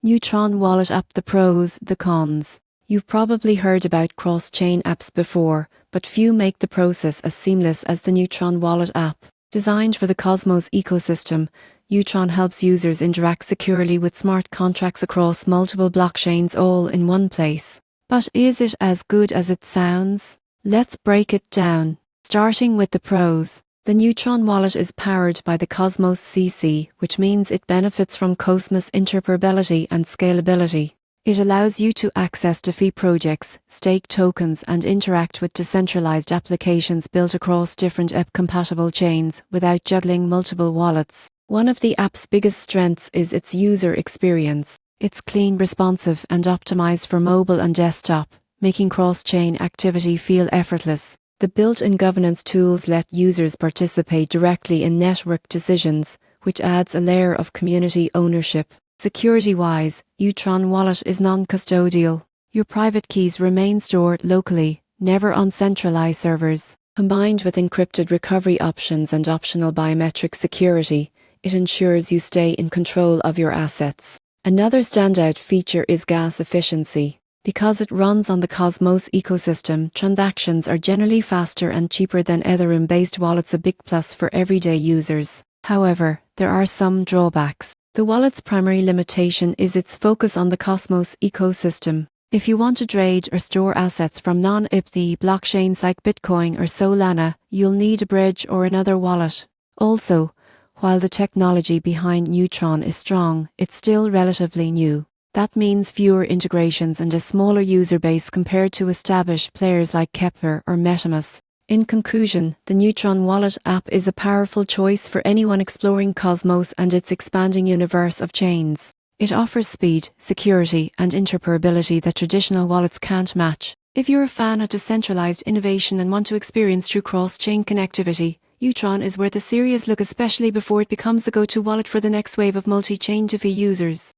Neutron Wallet app: the pros, the cons. You've probably heard about cross-chain apps before, but few make the process as seamless as the Neutron Wallet app. Designed for the Cosmos ecosystem, Neutron helps users interact securely with smart contracts across multiple blockchains all in one place. But is it as good as it sounds? Let's break it down. Starting with the pros. The Neutron wallet is powered by the Cosmos CC, which means it benefits from Cosmos interoperability and scalability. It allows you to access DeFi projects, stake tokens, and interact with decentralized applications built across different app-compatible chains without juggling multiple wallets. One of the app's biggest strengths is its user experience. It's clean, responsive, and optimized for mobile and desktop, making cross-chain activity feel effortless. The built-in governance tools let users participate directly in network decisions, which adds a layer of community ownership. Security-wise, Neutron Wallet is non-custodial. Your private keys remain stored locally, never on centralized servers. Combined with encrypted recovery options and optional biometric security, it ensures you stay in control of your assets. Another standout feature is gas efficiency. Because it runs on the Cosmos ecosystem, transactions are generally faster and cheaper than Ethereum-based wallets, a big plus for everyday users. However, there are some drawbacks. The wallet's primary limitation is its focus on the Cosmos ecosystem. If you want to trade or store assets from non-IPTH blockchains like Bitcoin or Solana, you'll need a bridge or another wallet. Also, while the technology behind Neutron is strong, it's still relatively new. That means fewer integrations and a smaller user base compared to established players like Kepler or MetaMask. In conclusion, the Neutron Wallet app is a powerful choice for anyone exploring Cosmos and its expanding universe of chains. It offers speed, security, and interoperability that traditional wallets can't match. If you're a fan of decentralized innovation and want to experience true cross-chain connectivity, Neutron is worth a serious look, especially before it becomes the go-to wallet for the next wave of multi-chain DeFi users.